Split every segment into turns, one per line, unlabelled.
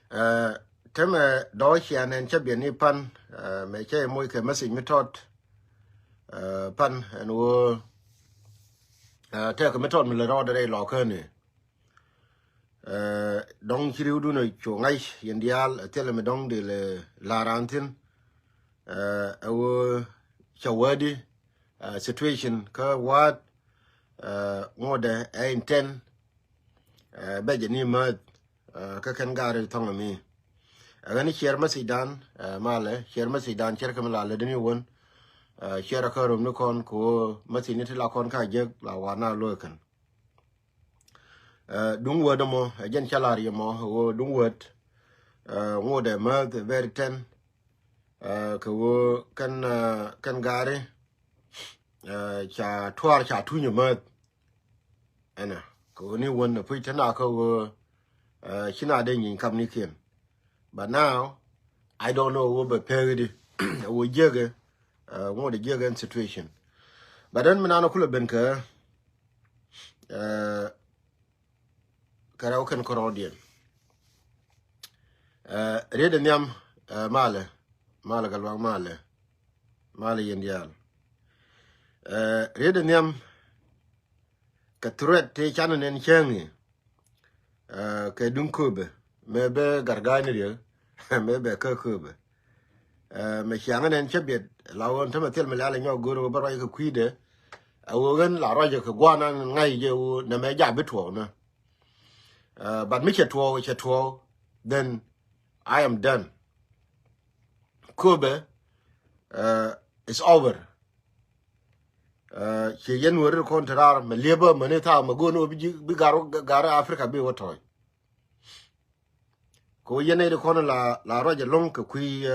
Thế mà đó khi anh em chấp nhận đi pan mấy cái môi cái message method pan anh wo thế cái method mình là rõ đây lọ hơn nè dong chỉ riu du này chỗ ngay hiện dial thế là mình dong để là rantin wo chawadi situation ka what ngode intent bây giờ ni mà ka kan gari thong mi agani share masidan male share masidan share kamala le deni won share ka rom no kon ko masini tla kon ka je la wana lo kan dung word mo ajen chalari mo wo dung word ngode ma the very ten ko wo kan gari cha twar cha tunyo ma ana ko ni won pu tana ko wo china de yin kam ni ken. But now, I don't know what the period we juggle, what the juggling situation. But then, Manana Kula Benka, Karaoke Corodian. Read the name Male, Malagalwang Male Indian. Read the name Katuret Te Chanan and Changi, Kedunkobe, Maybe Garganier. Maybe a curve. Machiangan and Chebet, Lawan Tamatil Malala, your guru, but I could quide. I will run La Roger Kaguana and Naiju, Namaja Bitwana. But Michatwa, which at all, then I am done. Kobe is over. She yen were contrar, Maleba, Maneta, Magono, Bigaro, Gara, Africa, be what toy. Ko yene de kono la roja long ko kui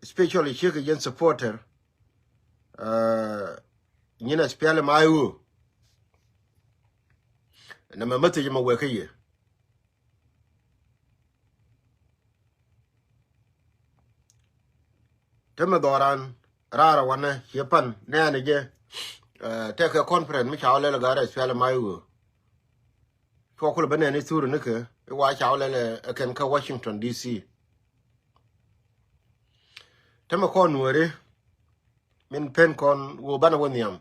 especially shake yen supporter nyina spiale mayu na mamata yima wekaye tema doran rara wana yepan ne je take a conference mi chawle la gara spiale mayu ko ko bane ni turu nake wa chawle kan ka Washington DC tema ko nuere min pen kon wo bana woniam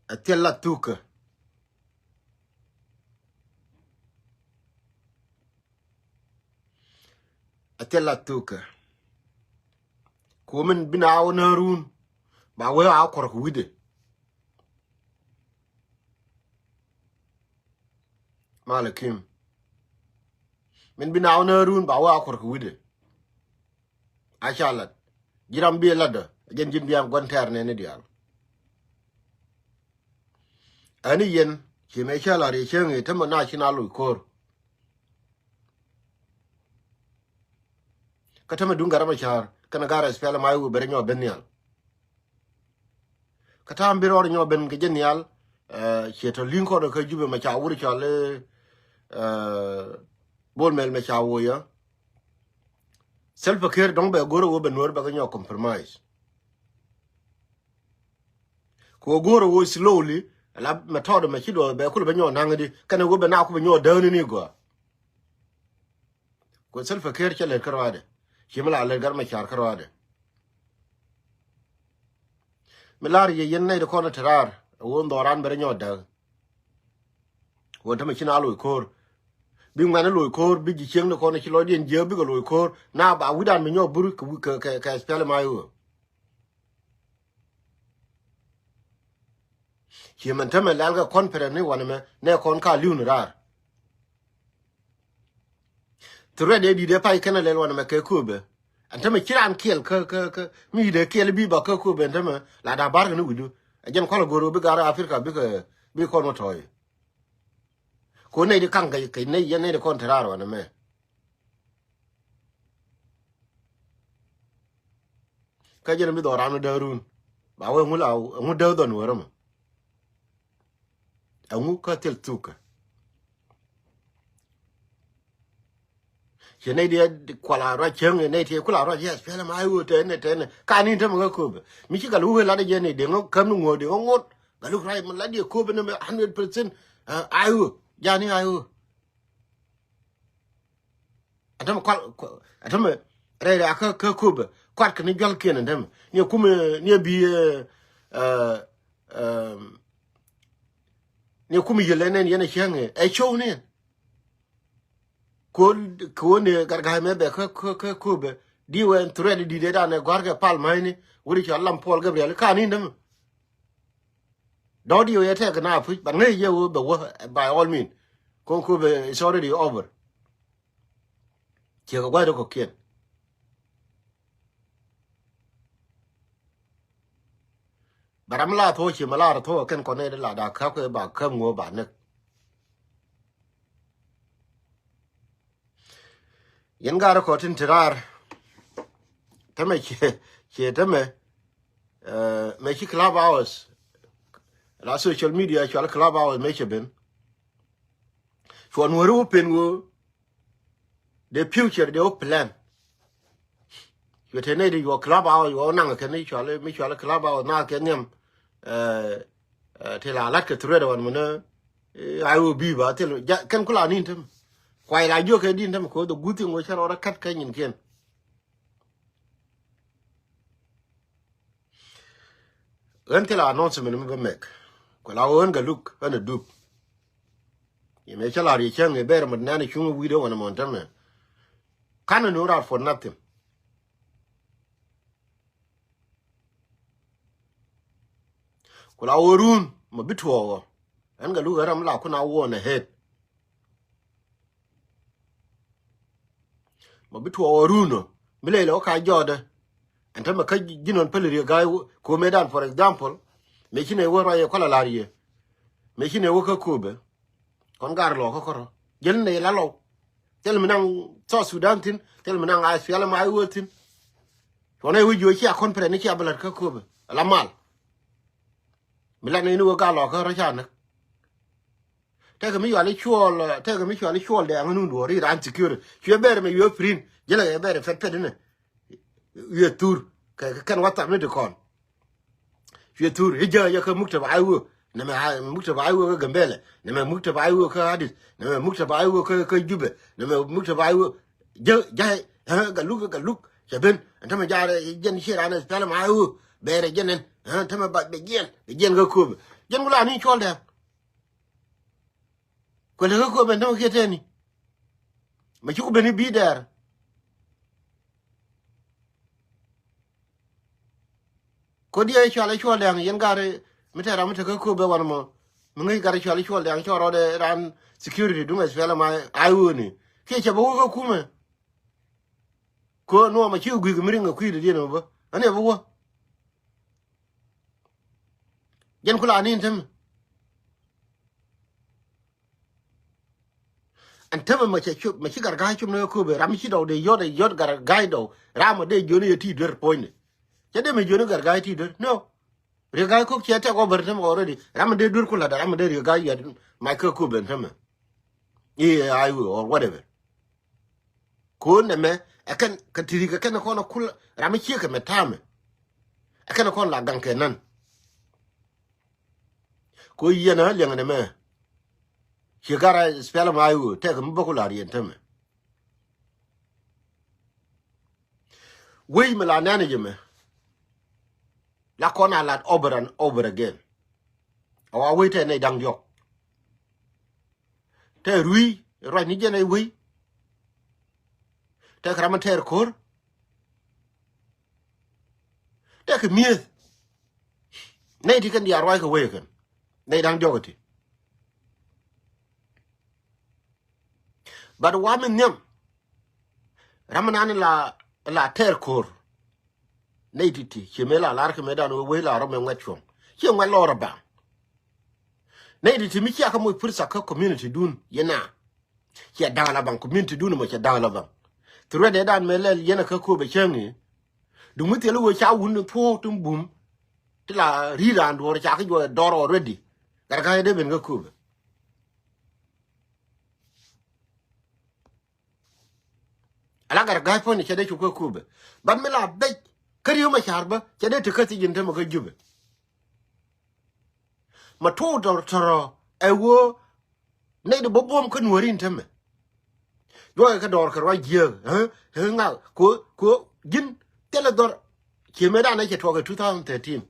atella tuka ko min bina wona run ba wa akor ko wide Malakim. Min bina ona run ba wa akor ko wide. Achalat. Jiram bi ladda. Jen jin biam gonter ne dial. Ani yen ki me chala re chengi tamo national kor. Katama dunga rama char kana gara spela mayu berenyo benial. Katam biro nyo ben ke genial cheto linko do ka jube ma cha wuri chale bol mel me chawo ya self care dong be goro wo be nor ba ganyo compromise ko goro wo slowly la method ma chido be ko be nyo nangadi kana go be na ko be nyo dawni ni go ko self care chale karwade chimala le gar ma char karwade milari ye yenne de kono tarar won doran be nyo da won tama china lo kor bing man lo kor bi ji cheng no kono chi lo dien je bi go lo kor na ba widan me nyo buru ka spell mayu chi man tama lalga conference ni wana me ne kon ka liun rar tre de di de pai kana le wana me ke kube antama kiran kel ka mi de kel bi ba ka kube antama la da bar ni wudu ajem ko goro bi gara Africa bi kono toy ko ne di kanga ke ne yene de kontraro na me ka jere mi do ranu darun ba we ngula ngu do don worama angu ka tel tuka jene di kwala ra cheng ne ti kula ra yes pele mai u te ne ka ni te mo ko mi chi ga lu la de jene de ngo kam ngo de ngot ga lu rai man la di ko be ne 100% ayu jani ayu adam kwal adam re ra ka kube kwat kan jol ken ndem ni kuma ni bi ni kuma yelenen yana change e show ne ko ne garga me be ka kube di wen thread di de da ne garga pal mai ni wuri cha lam pol gabriel ka ni ndem do di yo te ka na fu ba ne ye wo be by all mean kon kube is already over che ga do ko kien baram la tho chi mala tho ken ko ne la da ka ko ba ka ngo ba ne yen ga ko tin tirar tame che tame me chi club hours la social media chi club hours me che ben for no open go the future the plan you tene di your club hours you na ka ni chale me chale club hours na ke nem te la lat ke tre da wan mo ne I will be ba te kan kula ni tem kwai la jo ke din tem ko the good thing wo charo ra kat ka nyin ken until announcement me go make ko la won ga look and do you me chala ri chen e ber mo na ni chung video wan mo tem kan no ra for nothing ko la worun mo bitwo an ga lu ram la kuna wo na head mo bitwo woruno mile lo ka jode enta ma ka ginon peleri ga ko medan for example me chine wo ra ye ko la lariye me chine wo ka kube kon gar lo ko koro jel ne la lo tel minang so Sudan tin tel minang ay fiala ma ay wotin wona wi jo ci akon pre ne ci abala ka kube la mal mila ne no ga lo ka ra cha na te ga mi yo le chuol te ga mi yo le chuol de anu do ri ran secure che ber me yo prin jela e ber fet fet ne yo tur ka kan wata me de kon yo tur hija ya ka mukta ba ayu ne me mukta ba ayu ga gambele ne me mukta ba ayu ka hadis ne me mukta ba ayu ka jube ne me mukta ba ayu ja ga luk che ben anta me jare jen shira na spela ma ayu bere jenen anta me ba be gen ga ko gen gula ni chuol de ko le ko ben no keteni ma ci ko beni bi der ko die chale chole yang yen gare mitera mitaka ko be wan mo ngi gare chale chole yang choro de ran security du mes fela ma ayuni ke che bo ko kuma ko no ma ci gu gu miringa ku de no ba ane bo yen kula ni tem antama ma ci garga ci no ko be ram ci do de yod gar gaido ram de joni ti der point jade me joni garga ti der no rega ko ci ta ko bertem already ram de dur kula da ram de rega ya ma ko ben tama I will or whatever ko ne me akan ka tiri ka kana ko na kula ram ci ka metame akan ko la ganke nan ko yena lenga ne me Shigara spell my woo, take a mbokulari and tame. We melananime. La corner lad over and over again. Our wait and a dang yok. Te rui, right nijan a we. Take ramater core. Take a myth. Native can be a right awaken. They dang jogity. But woman nyam Ramanan la tercor natiti chimela lark medan we la rom ngachon chi ngwa lora ba natiti mi chi aka mo pursa ka community dun yena chi dala ban community dun mo chi dala ban tru de dan melel yena ka ko be chemi du mutelo wo cha wun to tum bum tila rira ndo cha ka jo doro already garga de ben ga ko ala garga fo ni chede chuko kube ba mila be kariyo ma charba chede tikati jinte mo ka jube ma to do toro ewo ne de bobom ko nuerin teme do ka dor ka raje nga ko gin tele dor ke me da na ke to ga 2013